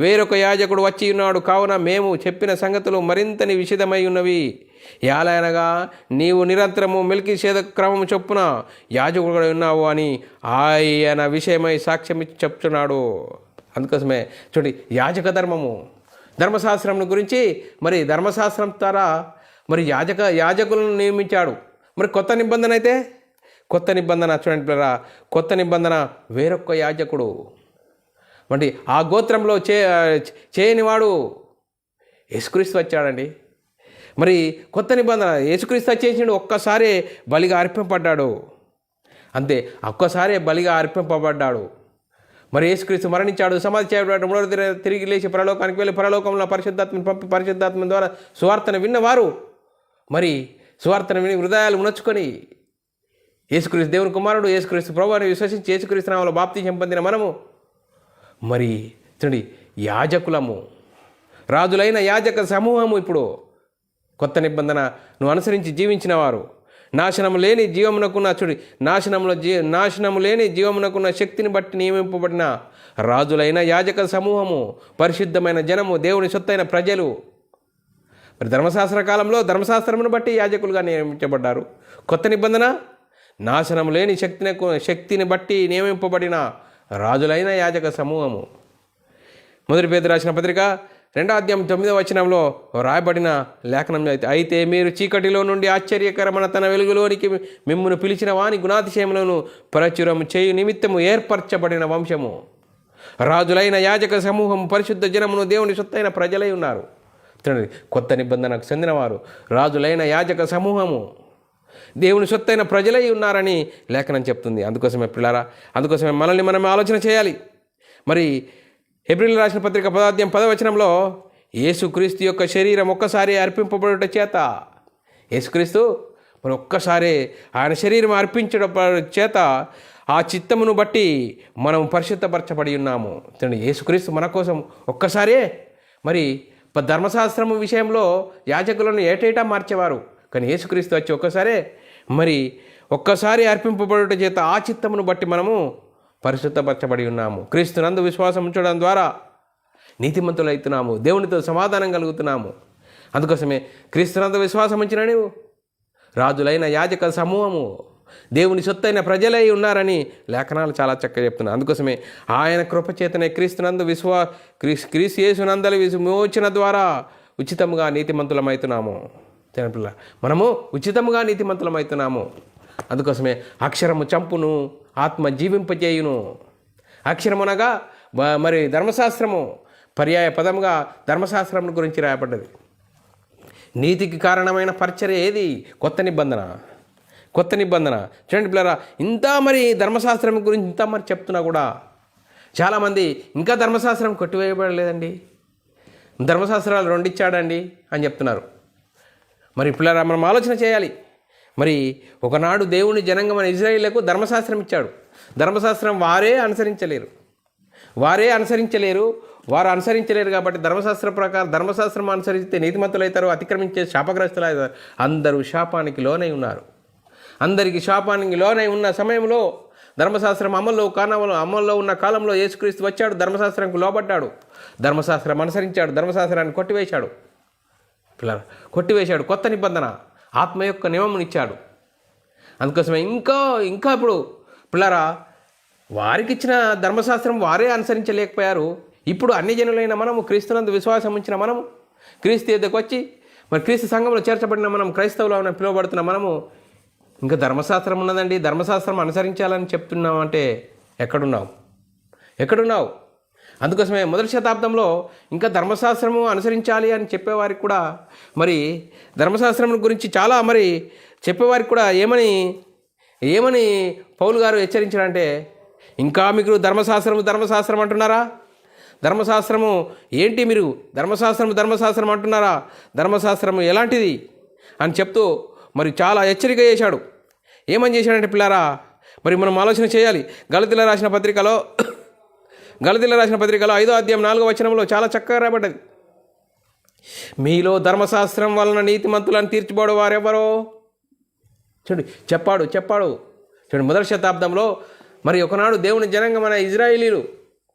వేరొక యాజకుడు వచ్చి ఉన్నాడు. కావున మేము చెప్పిన సంగతులు మరింతని విషదమై ఉన్నవి. యాలనగా నీవు నిరంతరము మెల్కీషేద క్రమము చొప్పున యాజకుడు ఉన్నావు అని ఆయన విషయమై సాక్ష్యం ఇచ్చి చెప్తున్నాడు. అందుకోసమే చూడండి, యాజక ధర్మశాస్త్రం గురించి మరి ధర్మశాస్త్రం ద్వారా మరి యాజకులను నియమించాడు. మరి కొత్త నిబంధన అయితే కొత్త నిబంధన చూడండి పిల్లరా, కొత్త నిబంధన వేరొక యాజకుడు. మరి ఆ గోత్రంలో చేయనివాడు యేసుక్రీస్తు వచ్చాడండి. మరి కొత్త నిబంధన యేసుక్రీస్తు వచ్చేసిండు, ఒక్కసారే బలిగా అర్పింపబడ్డాడు. అంతే, ఒక్కసారే బలిగా అర్పింపబడ్డాడు. మరి యేసుక్రీస్తు మరణించాడు, సమాధి చేయబడ్డాడు, 3వ దినం తిరిగి లేచి పరలోకానికి వెళ్ళి పరలోకంలో పరిశుద్ధాత్మను పంపి పరిశుద్ధాత్మ ద్వారా సువార్తను విన్నవారు మరి సువార్తను విని హృదయాలు ఉనర్చుకొని యేసుక్రీస్తు దేవుని కుమారుడు, యేసుక్రీస్తు ప్రభువుని విశ్వసించి యేసుక్రీస్తు నామములో బాప్తిసం పొందిన మనము మరి చూడండి యాజకులము, రాజులైన యాజక సమూహము. ఇప్పుడు కొత్త నిబంధనను అనుసరించి జీవించిన వారు నాశనము లేని జీవమునకున్న శక్తిని బట్టి నియమింపబడిన రాజులైన యాజక సమూహము, పరిశుద్ధమైన జనము, దేవుని సొత్తైన ప్రజలు. మరి ధర్మశాస్త్ర కాలంలో ధర్మశాస్త్రమును బట్టి యాజకులుగా నియమించబడ్డారు. కొత్త నిబంధన నాశనము లేని శక్తిని బట్టి నియమింపబడిన రాజులైన యాజక సమూహము. మొదటి పేతురు రాసిన పత్రిక 2వ అధ్యాయం 9వ వచనంలో రాయబడిన లేఖనం అయితే మీరు చీకటిలో నుండి ఆశ్చర్యకరమైన తన వెలుగులోనికి మిమ్మును పిలిచిన వాని గుణాతిశయములను ప్రచురము చేయు నిమిత్తము ఏర్పరచబడిన వంశము, రాజులైన యాజక సమూహము, పరిశుద్ధ జనమును, దేవుని సొత్తైన ప్రజలై ఉన్నారు. కొత్త నిబంధనకు చెందినవారు రాజులైన యాజక సమూహము, దేవుని సొత్తైన ప్రజలై ఉన్నారని లేఖనం చెప్తుంది. అందుకోసమే పిల్లారా, అందుకోసమే మనల్ని మనం ఆలోచన చేయాలి. మరి హెబ్రీయులకు రాసిన పత్రిక 10:10 యేసుక్రీస్తు యొక్క శరీరం ఒక్కసారి అర్పింపబడుట చేత, యేసుక్రీస్తు మరి ఒక్కసారి ఆయన శరీరం అర్పించడం చేత ఆ చిత్తమును బట్టి మనం పరిశుద్ధపరచబడి ఉన్నాము. యేసుక్రీస్తు మన కోసం ఒక్కసారే మరి ధర్మశాస్త్రము విషయంలో యాజకులను ఏటేటా మార్చేవారు, కానీ యేసుక్రీస్తు వచ్చి ఒక్కసారి అర్పింపబడుట చేత ఆ చిత్తమును బట్టి మనము పరిశుద్ధపరచబడి ఉన్నాము. క్రీస్తునందు విశ్వాసం ఉంచడం ద్వారా నీతిమంతులు అవుతున్నాము, దేవునితో సమాధానం కలుగుతున్నాము. అందుకోసమే క్రీస్తునందు విశ్వాసం ఉంచిన నీవు రాజులైన యాజక సమూహము, దేవుని సొత్తైన ప్రజలై ఉన్నారని లేఖనాలు చాలా చక్కగా చెప్తున్నాయి. అందుకోసమే ఆయన కృపచేతనే క్రీస్తునందు క్రీస్తు యేసునందలి విమోచన ద్వారా ఉచితంగా నీతిమంతులమవుతున్నాము. చిన్నపిల్ల మనము ఉచితంగా నీతిమంతులమవుతున్నాము. అందుకోసమే అక్షరము చంపును, ఆత్మ జీవింపజేయును. అక్షరమునగా మరి ధర్మశాస్త్రము పర్యాయ పదముగా ధర్మశాస్త్రం గురించి రాయబడ్డది. నీతికి కారణమైన పరిచర్య ఏది? కొత్త నిబంధన. చూడండి పిల్లరా, ఇంత మరి ధర్మశాస్త్రం గురించి ఇంత మరి చెప్తున్నా కూడా చాలామంది ఇంకా ధర్మశాస్త్రం కొట్టివేయబడలేదండి, ధర్మశాస్త్రాలు 2 ఇచ్చాడండి అని చెప్తున్నారు. మరి పిల్లరా, మనం ఆలోచన చేయాలి. మరి ఒకనాడు దేవుని జనాంగమైన ఇజ్రాయేలుకు ధర్మశాస్త్రం ఇచ్చాడు. ధర్మశాస్త్రం వారే అనుసరించలేరు. వారు అనుసరించలేరు కాబట్టి ధర్మశాస్త్రం ప్రకారం ధర్మశాస్త్రం అనుసరిస్తే నీతిమంతులు అవుతారు, అతిక్రమించే శాపగ్రస్తులు అవుతారు. అందరూ శాపానికి లోనై ఉన్నారు. అందరికీ శాపానికి లోనై ఉన్న సమయంలో ధర్మశాస్త్రం అమల్లో ఉన్న కాలంలో యేసుక్రీస్తు వచ్చాడు, ధర్మశాస్త్రానికి లోబడ్డాడు, ధర్మశాస్త్రం అనుసరించాడు, ధర్మశాస్త్రాన్ని కొట్టివేశాడు. కొత్త నిబంధన ఆత్మ యొక్క నియమమునిచ్చాడు. అందుకోసమే ఇంకా ఇప్పుడు పిల్లరా, వారికి ఇచ్చిన ధర్మశాస్త్రం వారే అనుసరించలేకపోయారు. ఇప్పుడు అన్ని జనులైన మనము, క్రీస్తునందు విశ్వాసం ఉంచిన మనము, క్రీస్తు యొద్దకు వచ్చి మరి క్రీస్తు సంఘంలో చేర్చబడిన మనం, క్రైస్తవులు పిలువబడుతున్న మనము ఇంకా ధర్మశాస్త్రం ఉన్నదండి, ధర్మశాస్త్రం అనుసరించాలని చెప్తున్నామంటే ఎక్కడున్నావు? అందుకోసమే మొదటి శతాబ్దంలో ఇంకా ధర్మశాస్త్రము అనుసరించాలి అని చెప్పేవారికి కూడా మరి ధర్మశాస్త్రం గురించి చాలా మరి చెప్పేవారికి కూడా ఏమని పౌలు గారు హెచ్చరించారంటే, ఇంకా మీకు ధర్మశాస్త్రం అంటున్నారా? ధర్మశాస్త్రము ఏంటి? మీరు ధర్మశాస్త్రం అంటున్నారా? ధర్మశాస్త్రము ఎలాంటిది అని చెప్తూ మరి చాలా హెచ్చరిక చేశాడు. ఏమని చేశాడంటే పిల్లారా, మరి మనం ఆలోచన చేయాలి. గలతీయులకు రాసిన పత్రికలో 5:4 చాలా చక్కగా రాబడ్డది. మీలో ధర్మశాస్త్రం వలన నీతిమంతులను తీర్చిబడు వారెవరో చూడండి చెప్పాడు. చూడండి, మొదటి శతాబ్దంలో మరి ఒకనాడు దేవుని జనాంగమైన ఇజ్రాయేలీలు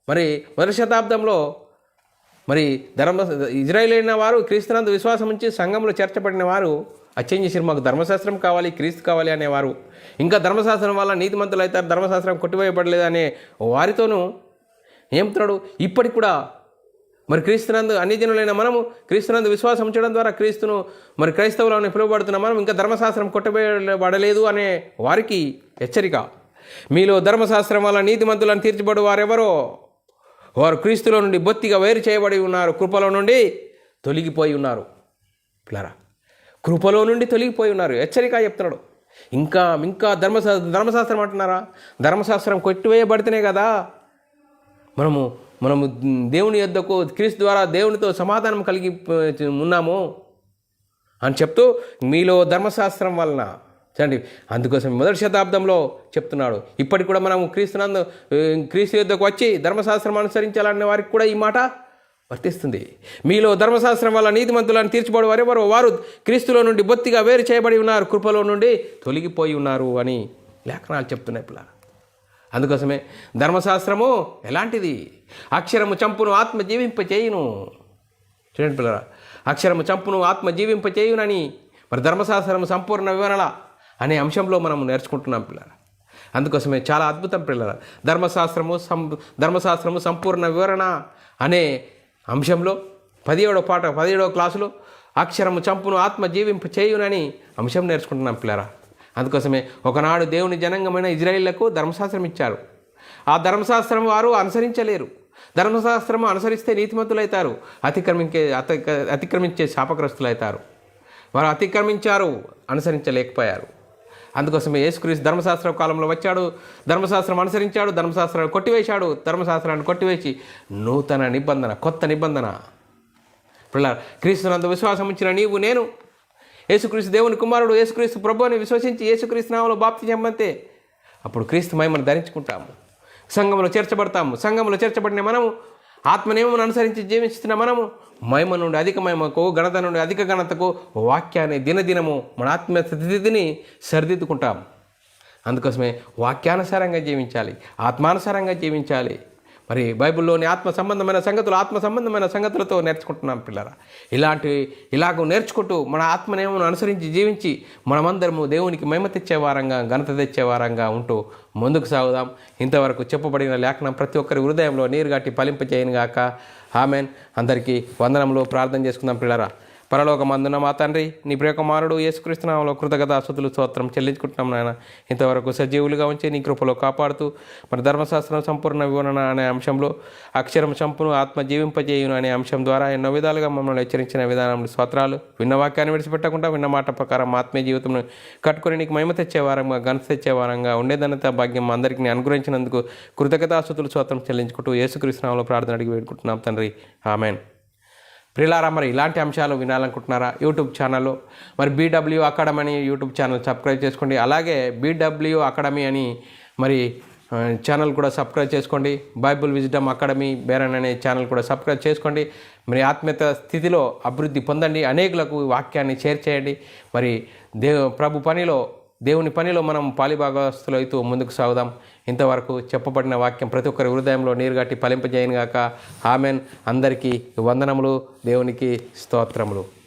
మరి మొదటి శతాబ్దంలో మరి ఇజ్రాయేలైన వారు క్రీస్తునందు విశ్వాసం ఉంచి సంఘంలో చేర్చబడిన వారు అచ్చం చేసి మాకు ధర్మశాస్త్రం కావాలి, క్రీస్తు కావాలి అనేవారు. ఇంకా ధర్మశాస్త్రం వల్ల నీతిమంతులు అవుతారు, ధర్మశాస్త్రం కొట్టివేయబడలేదు అనే వారితోనూ ఏమంటున్నాడు? ఇప్పటికి కూడా మరి క్రీస్తునందు అన్ని జనులైన మనము క్రీస్తునందు విశ్వాసం ఉంచడం ద్వారా క్రీస్తును మరి క్రైస్తవులను పిలువబడుతున్న మనం ఇంకా ధర్మశాస్త్రం కొట్టబడలేదు అనే వారికి హెచ్చరిక. మీలో ధర్మశాస్త్రం వల్ల నీతిమంతులను తీర్చబడు వారెవరో వారు క్రీస్తులో నుండి బొత్తిగా వేరు చేయబడి ఉన్నారు, కృపలో నుండి తొలగిపోయి ఉన్నారు. పిల్లరా, కృపలో నుండి తొలగిపోయి ఉన్నారు. హెచ్చరిక చెప్తున్నాడు. ఇంకా ధర్మశాస్త్రం అంటున్నారా? ధర్మశాస్త్రం కొట్టివేయబడితేనే కదా మనము దేవుని యొద్దకు క్రీస్తు ద్వారా దేవునితో సమాధానం కలిగి ఉన్నాము అని చెప్తూ మీలో ధర్మశాస్త్రం వలన చూడండి. అందుకోసం మొదటి శతాబ్దంలో చెప్తున్నాడు. ఇప్పటికి కూడా మనము క్రీస్తు యొద్దకు వచ్చి ధర్మశాస్త్రం అనుసరించాలనే వారికి కూడా ఈ మాట వర్తిస్తుంది. మీలో ధర్మశాస్త్రం వల్ల నీతిమంతులను తీర్చిబడు వారెవరో వారు క్రీస్తులో నుండి బొత్తిగా వేరు చేయబడి ఉన్నారు, కృపలో నుండి తొలగిపోయి ఉన్నారు అని లేఖనాలు చెప్తున్నాయి పిల్లలు. అందుకోసమే ధర్మశాస్త్రము ఎలాంటిది? అక్షరము చంపును, ఆత్మ జీవింపచేయును. చూడండి పిల్లరా, అక్షరము చంపును, ఆత్మ జీవింపచేయునని మరి ధర్మశాస్త్రము సంపూర్ణ వివరణ అనే అంశంలో మనం నేర్చుకుంటున్నాం పిల్లరా. అందుకోసమే చాలా అద్భుతం పిల్లరా. ధర్మశాస్త్రము సంపూర్ణ వివరణ అనే అంశంలో 17వ క్లాసులో అక్షరము చంపును, ఆత్మ జీవింపు చేయునని అంశం నేర్చుకుంటున్నాం పిల్లరా. అందుకోసమే ఒకనాడు దేవుని జనాంగమైన ఇజ్రాయేలుకు ధర్మశాస్త్రం ఇచ్చారు. ఆ ధర్మశాస్త్రం వారు అనుసరించలేరు. ధర్మశాస్త్రము అనుసరిస్తే నీతిమంతులవుతారు, అతిక్రమించే శాపగ్రస్తులవుతారు. వారు అతిక్రమించారు, అనుసరించలేకపోయారు. అందుకోసమే యేసుక్రీస్తు ధర్మశాస్త్ర కాలంలో వచ్చాడు, ధర్మశాస్త్రం అనుసరించాడు, ధర్మశాస్త్రాన్ని కొట్టివేశాడు, ధర్మశాస్త్రాన్ని కొట్టివేసి నూతన నిబంధన, కొత్త నిబంధన. పిల్లలు, క్రీస్తునందు విశ్వాసం ఉంచిన నీవు నేను యేసుక్రీస్తు దేవుని కుమారుడు, యేసుక్రీస్తు ప్రభు అని విశ్వసించి యేసుక్రీస్తు నామములో బాప్తిసం పొందితే అప్పుడు క్రీస్తు మహిమను ధరించుకుంటాము, సంఘంలో చేర్చబడతాము. సంఘంలో చేర్చబడిన మనము ఆత్మనియమమును అనుసరించి జీవిస్తున్న మనము మహిమ నుండి అధిక మహిమకు, ఘనత నుండి అధిక ఘనతకు వాక్యాన్ని దినదినము మన ఆత్మీయ స్థితిని సరిదిద్దుకుంటాం. అందుకోసమే వాక్యానుసారంగా జీవించాలి, ఆత్మానుసారంగా జీవించాలి. మరి బైబిల్లోని ఆత్మ సంబంధమైన సంగతులతో నేర్చుకుంటున్నాం పిల్లరా. ఇలాగ నేర్చుకుంటూ మన ఆత్మనియమమును అనుసరించి జీవించి మనమందరము దేవునికి మహిమ తెచ్చేవారంగా, ఘనత తెచ్చేవారంగా ఉంటూ ముందుకు సాగుదాం. ఇంతవరకు చెప్పబడిన లేఖనం ప్రతి ఒక్కరి హృదయంలో నీరుగాటి ఫలింపచేయనుగాక. ఆమెన్. అందరికీ వందనములు. ప్రార్థన చేసుకుందాం పిల్లరా. పరలోకమందున మా తండ్రి, నీ ప్రియకుమారుడు యేసుక్రీస్తు నామములో కృతజ్ఞతాస్తుతులు స్తోత్రం చెల్లించుకుంటున్నాం నాయన. ఇంతవరకు సజీవులుగా ఉంచి నీ కృపలో కాపాడుతూ మన ధర్మశాస్త్రం సంపూర్ణ వివరణ అనే అంశంలో అక్షరం చంపును ఆత్మ జీవింపజేయును అనే అంశం ద్వారా ఎన్నో విధాలుగా మమ్మల్ని హెచ్చరించిన విధానంలో స్తోత్రాలు. విన్న వాక్యాన్ని విడిచిపెట్టకుండా విన్న మాట ప్రకారం ఆత్మీయ జీవితంలో కట్టుకుని నీకు మహిమ తెచ్చేవారంగా, ఘనత తెచ్చేవారంగా ఉండేదన్నత భాగ్యం అందరికీ అనుగ్రహించినందుకు కృతజ్ఞతాస్తుతులు స్తోత్రం చెల్లించుకుంటూ యేసుక్రీస్తు నామములో ప్రార్థన అడిగి వేడుకుంటున్నాం తండ్రి. ఆమెన్. ప్రియులారా, మరి ఇలాంటి అంశాలు వినాలనుకుంటున్నారా? యూట్యూబ్ ఛానల్లో మరి BW అకాడమీ అని యూట్యూబ్ ఛానల్ సబ్స్క్రైబ్ చేసుకోండి. అలాగే BW అకాడమీ అని మరి ఛానల్ కూడా సబ్స్క్రైబ్ చేసుకోండి. బైబుల్ విజ్డమ్ అకాడమీ బేరన్ అనే ఛానల్ కూడా సబ్స్క్రైబ్ చేసుకోండి. మరి ఆత్మీయత స్థితిలో అభివృద్ధి పొందండి, అనేకులకు వాక్యాన్ని షేర్ చేయండి. మరి దేవుని పనిలో మనం పాలిభాగస్తులు అవుతూ ముందుకు సాగుదాం. ఇంతవరకు చెప్పబడిన వాక్యం ప్రతి ఒక్కరి హృదయంలో నీరుగట్టి ఫలింపజేయనుగాక. ఆమెన్. అందరికీ వందనములు. దేవునికి స్తోత్రములు.